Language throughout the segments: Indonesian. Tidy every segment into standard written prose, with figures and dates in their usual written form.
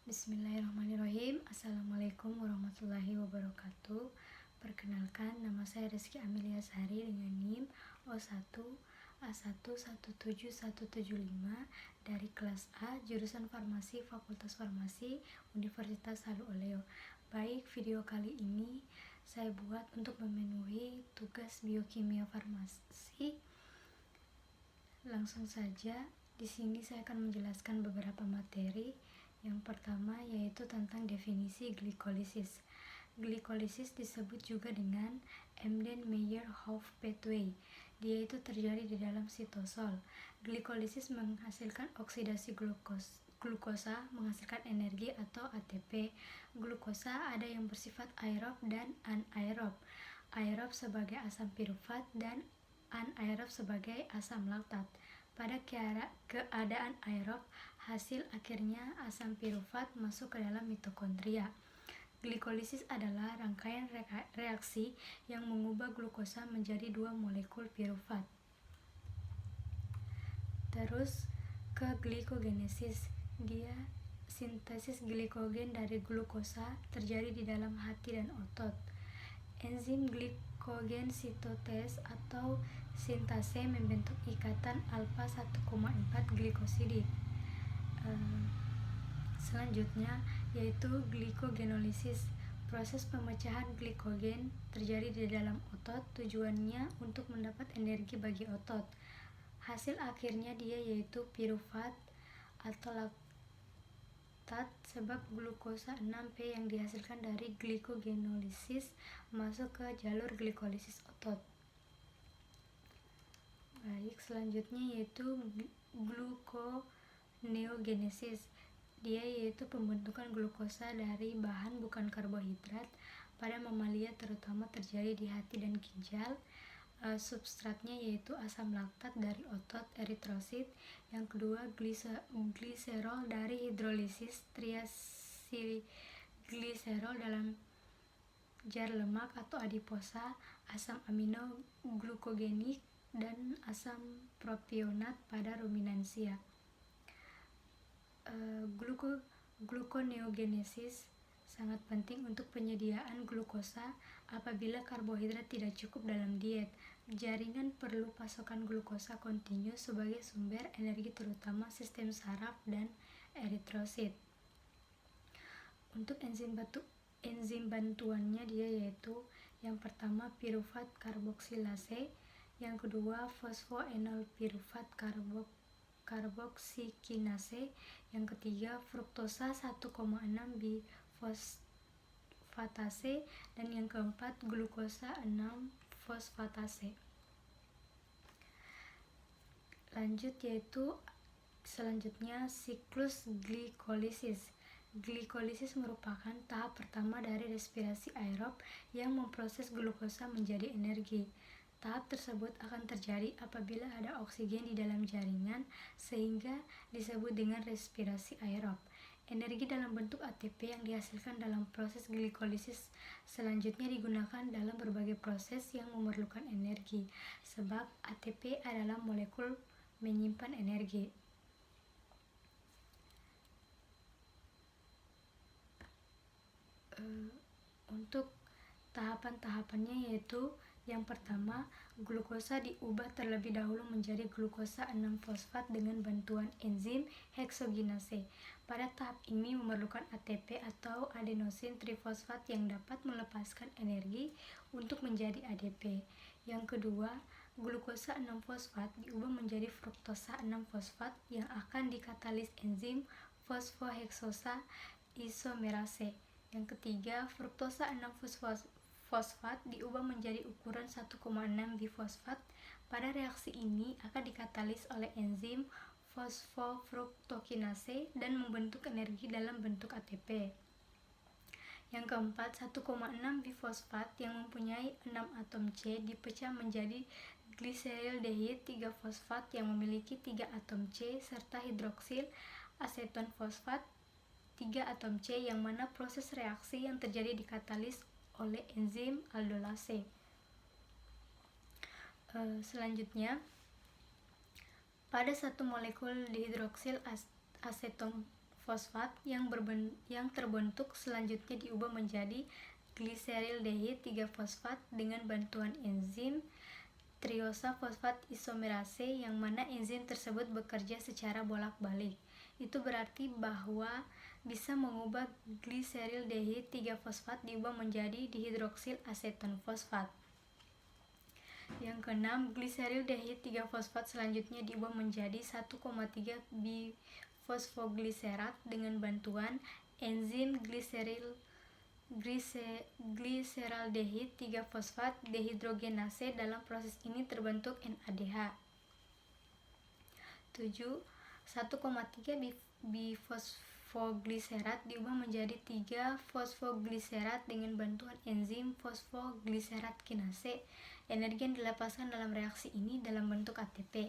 Bismillahirrahmanirrahim. Assalamualaikum warahmatullahi wabarakatuh. Perkenalkan, nama saya Rizky Amelia Sari dengan NIM O1A117175 dari kelas A, jurusan Farmasi, Fakultas Farmasi, Universitas Halu Oleo. Baik, video kali ini saya buat untuk memenuhi tugas biokimia farmasi. Langsung saja, di sini saya akan menjelaskan beberapa materi. Yang pertama yaitu tentang definisi glikolisis. Glikolisis disebut juga dengan Embden-Meyerhof pathway. Dia itu terjadi di dalam sitosol. Glikolisis menghasilkan oksidasi glukosa menghasilkan energi atau ATP. Glukosa ada yang bersifat aerob dan anaerob. Aerob sebagai asam pirufat dan anaerob sebagai asam laktat. Pada keadaan aerob, hasil akhirnya asam pirufat masuk ke dalam mitokondria. Glikolisis adalah rangkaian reaksi yang mengubah glukosa menjadi 2 molekul pirufat. Terus ke glikogenesis. Dia sintesis glikogen dari glukosa terjadi di dalam hati dan otot. Enzim glikogen sintase atau sintase membentuk ikatan alfa 1,4 glikosidik. Selanjutnya yaitu glikogenolisis. Proses pemecahan glikogen terjadi di dalam otot, tujuannya untuk mendapat energi bagi otot. Hasil akhirnya dia yaitu pirufat atau laktat, sebab glukosa 6P yang dihasilkan dari glikogenolisis masuk ke jalur glikolisis otot. Baik, selanjutnya yaitu gluconeogenesis. Dia yaitu pembentukan glukosa dari bahan bukan karbohidrat. Pada mamalia terutama terjadi di hati dan ginjal. Substratnya yaitu asam laktat dari otot eritrosit. Yang kedua gliserol dari hidrolisis triacylglycerol dalam jar lemak atau adiposa, asam amino glukogenik dan asam propionat pada ruminansia. Gluconeogenesis sangat penting untuk penyediaan glukosa apabila karbohidrat tidak cukup dalam diet. Jaringan perlu pasokan glukosa kontinu sebagai sumber energi terutama sistem saraf dan eritrosit. Untuk enzim bantuannya dia yaitu yang pertama pirufat karboksilase, yang kedua fosfoenol pirufat karboksikinase, yang ketiga fruktosa 1,6 bifosfatase, dan yang keempat glukosa 6 fosfatase. Selanjutnya siklus glikolisis. Glikolisis merupakan tahap pertama dari respirasi aerob yang memproses glukosa menjadi energi. Tahap tersebut akan terjadi apabila ada oksigen di dalam jaringan, sehingga disebut dengan respirasi aerob. Energi dalam bentuk ATP yang dihasilkan dalam proses glikolisis selanjutnya digunakan dalam berbagai proses yang memerlukan energi, sebab ATP adalah molekul menyimpan energi. Untuk tahapan-tahapannya yaitu yang pertama, glukosa diubah terlebih dahulu menjadi glukosa 6-fosfat dengan bantuan enzim heksogenase. Pada tahap ini memerlukan ATP atau adenosin trifosfat yang dapat melepaskan energi untuk menjadi ADP. Yang kedua, glukosa 6-fosfat diubah menjadi fruktosa 6-fosfat yang akan dikatalis enzim fosfoheksosa isomerase. Yang ketiga, fruktosa 6-fosfat diubah menjadi ukuran 1,6 bifosfat. Pada reaksi ini akan dikatalis oleh enzim fosfofruktokinase dan membentuk energi dalam bentuk ATP. Yang keempat, 1,6 bifosfat yang mempunyai 6 atom C dipecah menjadi gliserdehid 3-fosfat yang memiliki 3 atom C serta hidroksil aseton fosfat 3 atom C, yang mana proses reaksi yang terjadi dikatalis oleh enzim aldolase. Selanjutnya, pada satu molekul dihidroksil aseton fosfat yang terbentuk selanjutnya diubah menjadi gliserildehid 3-fosfat dengan bantuan enzim triosa fosfat isomerase, yang mana enzim tersebut bekerja secara bolak-balik. Itu berarti bahwa bisa mengubah gliserildehid 3-fosfat diubah menjadi dihidroksil aseton fosfat. Yang keenam, gliserildehid 3-fosfat selanjutnya diubah menjadi 1,3 bifosfogliserat dengan bantuan enzim gliseraldehid 3-fosfat dehidrogenase. Dalam proses ini terbentuk NADH. 7. 1,3 bifosfogliserat diubah menjadi 3 fosfogliserat dengan bantuan enzim fosfogliserat kinase. Energi yang dilepaskan dalam reaksi ini dalam bentuk ATP.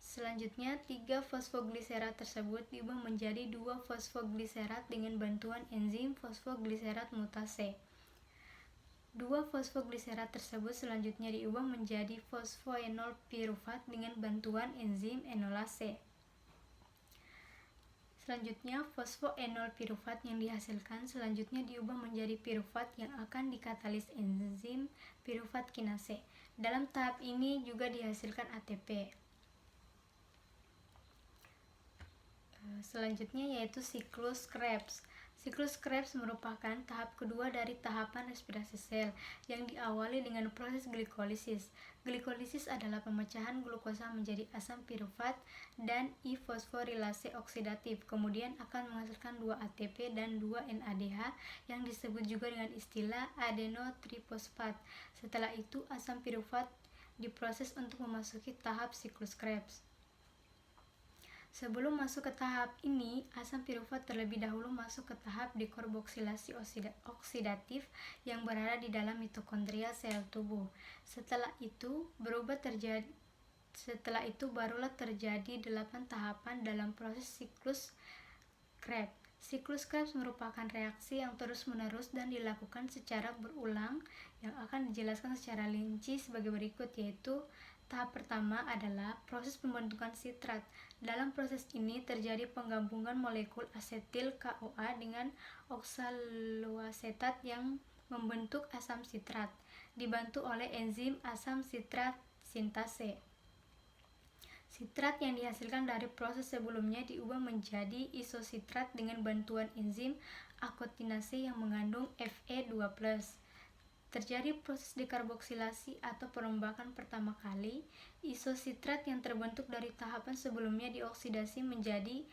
Selanjutnya, 3 fosfogliserat tersebut diubah menjadi 2 fosfogliserat dengan bantuan enzim fosfogliserat mutase. 2 fosfogliserat tersebut selanjutnya diubah menjadi fosfoenol pirufat dengan bantuan enzim enolase. Selanjutnya, fosfoenol pirufat yang dihasilkan selanjutnya diubah menjadi pirufat yang akan dikatalis enzim pirufat kinase. Dalam tahap ini juga dihasilkan ATP. Selanjutnya yaitu siklus Krebs. Siklus Krebs merupakan tahap kedua dari tahapan respirasi sel yang diawali dengan proses glikolisis. Glikolisis adalah pemecahan glukosa menjadi asam pirufat dan I-fosforilase oksidatif, kemudian akan menghasilkan 2 ATP dan 2 NADH yang disebut juga dengan istilah adenotrifosfat. Setelah itu asam pirufat diproses untuk memasuki tahap siklus Krebs. Sebelum masuk ke tahap ini, asam pirufat terlebih dahulu masuk ke tahap dekarboksilasi oksidatif yang berada di dalam mitokondria sel tubuh. Setelah itu barulah terjadi 8 tahapan dalam proses siklus Krebs. Siklus Krebs merupakan reaksi yang terus-menerus dan dilakukan secara berulang yang akan dijelaskan secara rinci sebagai berikut, yaitu tahap pertama adalah proses pembentukan sitrat. Dalam proses ini terjadi penggabungan molekul asetil CoA dengan oksaloasetat yang membentuk asam sitrat, dibantu oleh enzim asam sitrat sintase. Sitrat yang dihasilkan dari proses sebelumnya diubah menjadi isositrat dengan bantuan enzim akotinase yang mengandung Fe2+. Terjadi proses dekarboksilasi atau perombakan pertama kali. Isositrat yang terbentuk dari tahapan sebelumnya dioksidasi menjadi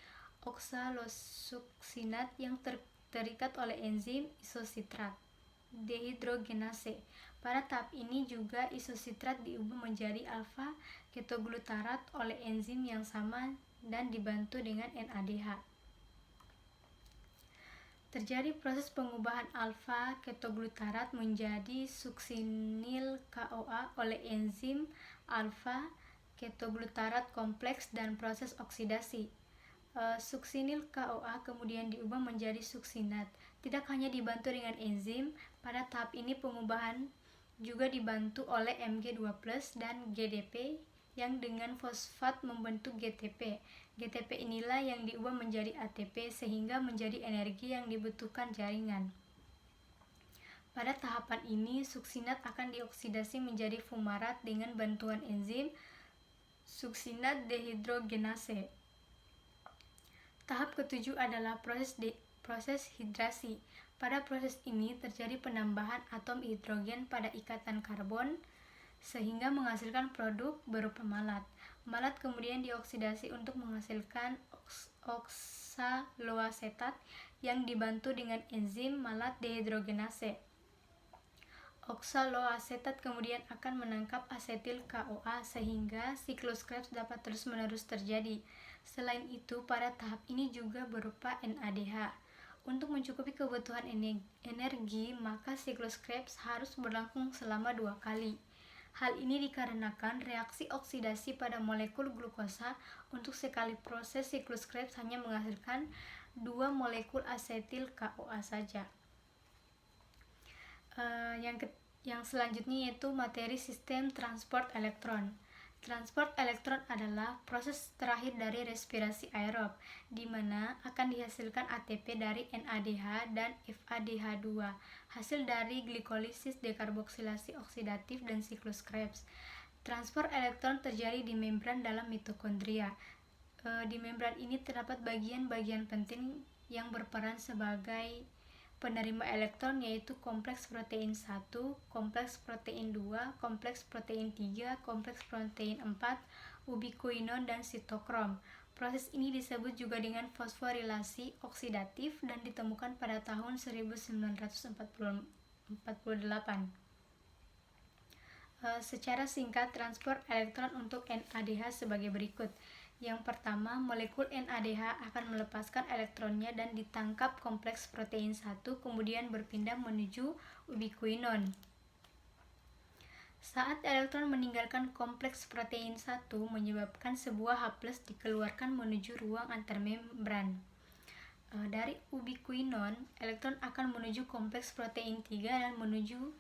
oksalosuksinat yang terikat oleh enzim isositrat dehidrogenase. Pada tahap ini juga isositrat diubah menjadi alfa ketoglutarat oleh enzim yang sama dan dibantu dengan NADH. Terjadi proses pengubahan alfa ketoglutarat menjadi suksinil CoA oleh enzim alfa ketoglutarat kompleks dan proses oksidasi. Suksinil CoA kemudian diubah menjadi suksinat. Tidak hanya dibantu dengan enzim, pada tahap ini pengubahan juga dibantu oleh Mg2+ dan GDP yang dengan fosfat membentuk GTP. GTP inilah yang diubah menjadi ATP sehingga menjadi energi yang dibutuhkan jaringan. Pada tahapan ini, suksinat akan dioksidasi menjadi fumarat dengan bantuan enzim suksinat dehidrogenase. Tahap ketujuh adalah proses hidrasi. Pada proses ini terjadi penambahan atom hidrogen pada ikatan karbon sehingga menghasilkan produk berupa malat. Malat kemudian dioksidasi untuk menghasilkan oksaloasetat yang dibantu dengan enzim malat dehidrogenase. Oksaloasetat kemudian akan menangkap asetil CoA sehingga siklus Krebs dapat terus-menerus terjadi. Selain itu, pada tahap ini juga berupa NADH. Untuk mencukupi kebutuhan energi, maka siklus Krebs harus berlangsung selama 2 kali. Hal ini dikarenakan reaksi oksidasi pada molekul glukosa untuk sekali proses siklus Krebs hanya menghasilkan 2 molekul asetil CoA saja. Yang selanjutnya yaitu materi sistem transport elektron. Transport elektron adalah proses terakhir dari respirasi aerob, di mana akan dihasilkan ATP dari NADH dan FADH2, hasil dari glikolisis, dekarboksilasi oksidatif, dan siklus Krebs. Transport elektron terjadi di membran dalam mitokondria. Di membran ini terdapat bagian-bagian penting yang berperan sebagai penerima elektron, yaitu kompleks protein 1, kompleks protein 2, kompleks protein 3, kompleks protein 4, ubikuinon, dan sitokrom. Proses ini disebut juga dengan fosforilasi oksidatif dan ditemukan pada tahun 1948. Secara singkat, transport elektron untuk NADH sebagai berikut. Yang pertama, molekul NADH akan melepaskan elektronnya dan ditangkap kompleks protein 1, kemudian berpindah menuju ubikuinon. Saat elektron meninggalkan kompleks protein 1, menyebabkan sebuah H+ dikeluarkan menuju ruang antarmembran. Dari ubikuinon, elektron akan menuju kompleks protein 3 dan menuju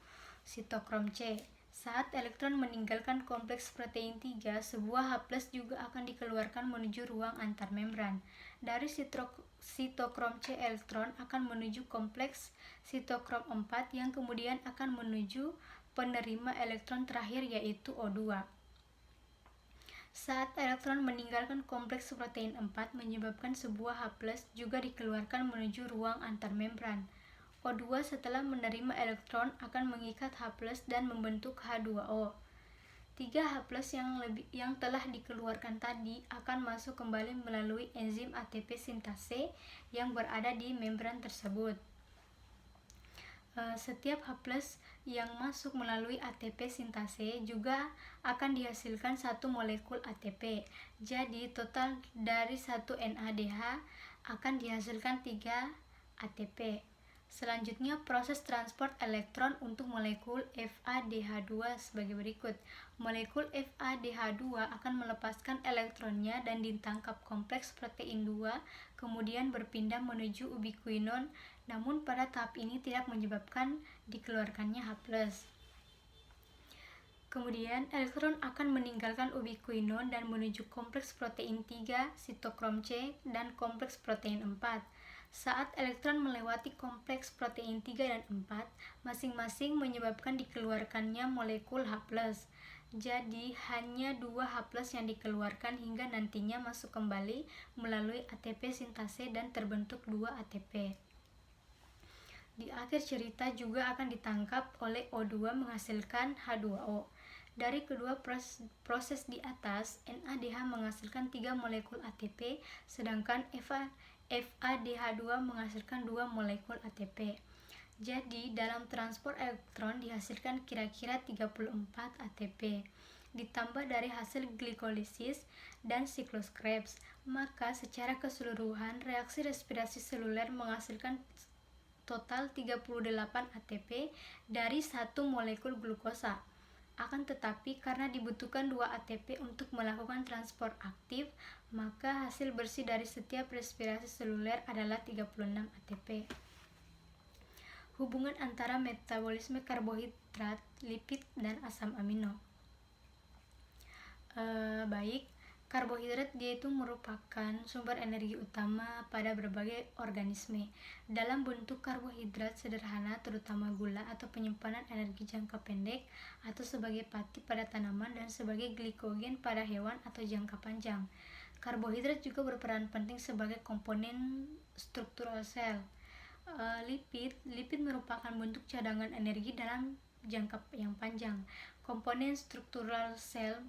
sitokrom C. Saat elektron meninggalkan kompleks protein 3, sebuah H+ juga akan dikeluarkan menuju ruang antarmembran. Dari sitokrom C, elektron akan menuju kompleks sitokrom 4 yang kemudian akan menuju penerima elektron terakhir, yaitu O2. Saat elektron meninggalkan kompleks protein 4, menyebabkan sebuah H+ juga dikeluarkan menuju ruang antarmembran. O2 setelah menerima elektron akan mengikat H+ dan membentuk H2O. 3 H+ yang telah dikeluarkan tadi akan masuk kembali melalui enzim ATP sintase yang berada di membran tersebut. Setiap H+ yang masuk melalui ATP sintase juga akan dihasilkan satu molekul ATP. Jadi total dari satu NADH akan dihasilkan 3 ATP. Selanjutnya, proses transport elektron untuk molekul FADH2 sebagai berikut. Molekul FADH2 akan melepaskan elektronnya dan ditangkap kompleks protein 2, kemudian berpindah menuju ubikuinon, namun pada tahap ini tidak menyebabkan dikeluarkannya H+. Kemudian, elektron akan meninggalkan ubikuinon dan menuju kompleks protein 3, sitokrom C, dan kompleks protein 4. Saat elektron melewati kompleks protein 3 dan 4, masing-masing menyebabkan dikeluarkannya molekul H+. Jadi, hanya 2 H+ yang dikeluarkan hingga nantinya masuk kembali melalui ATP sintase dan terbentuk 2 ATP. Di akhir cerita juga akan ditangkap oleh O2 menghasilkan H2O. Dari kedua proses di atas, NADH menghasilkan 3 molekul ATP, sedangkan FADH2 menghasilkan 2 molekul ATP. Jadi, dalam transport elektron dihasilkan kira-kira 34 ATP. Ditambah dari hasil glikolisis dan siklus Krebs, maka secara keseluruhan reaksi respirasi seluler menghasilkan total 38 ATP dari satu molekul glukosa. Akan tetapi, karena dibutuhkan 2 ATP untuk melakukan transport aktif, maka hasil bersih dari setiap respirasi seluler adalah 36 ATP. Hubungan antara metabolisme karbohidrat, lipid, dan asam amino. Karbohidrat yaitu merupakan sumber energi utama pada berbagai organisme. Dalam bentuk karbohidrat sederhana, terutama gula atau penyimpanan energi jangka pendek, atau sebagai pati pada tanaman dan sebagai glikogen pada hewan atau jangka panjang. Karbohidrat juga berperan penting sebagai komponen struktural sel. Lipid merupakan bentuk cadangan energi dalam jangka yang panjang. Komponen struktural sel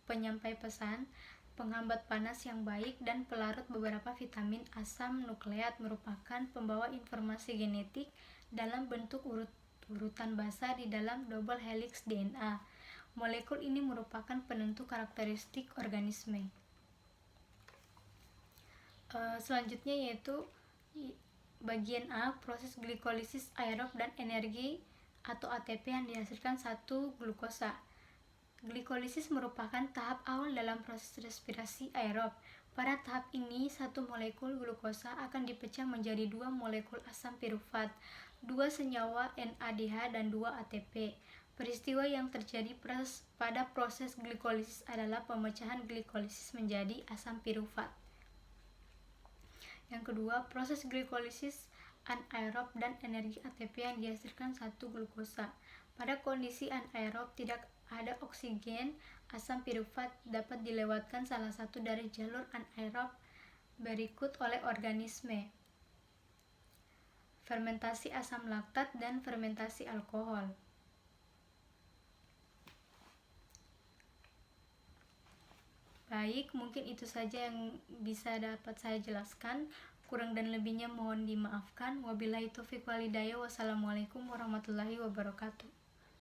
penyampai pesan, penghambat panas yang baik, dan pelarut beberapa vitamin. Asam nukleat merupakan pembawa informasi genetik dalam bentuk urutan basa di dalam double helix DNA. Molekul ini merupakan penentu karakteristik organisme. Selanjutnya yaitu bagian A, proses glikolisis aerob dan energi atau ATP yang dihasilkan satu glukosa. Glikolisis merupakan tahap awal dalam proses respirasi aerob. Pada tahap ini, satu molekul glukosa akan dipecah menjadi 2 molekul asam pirufat, 2 senyawa NADH, dan 2 ATP. Peristiwa yang terjadi pada proses glikolisis adalah pemecahan glikolisis menjadi asam pirufat. Yang kedua, proses glikolisis anaerob dan energi ATP yang dihasilkan satu glukosa. Pada kondisi anaerob tidak ada oksigen, asam pirufat dapat dilewatkan salah satu dari jalur anaerob berikut oleh organisme: fermentasi asam laktat dan fermentasi alkohol. Baik, mungkin itu saja yang bisa dapat saya jelaskan. Kurang dan lebihnya mohon dimaafkan. Wabillahi taufiq walhidayah. Wassalamualaikum warahmatullahi wabarakatuh.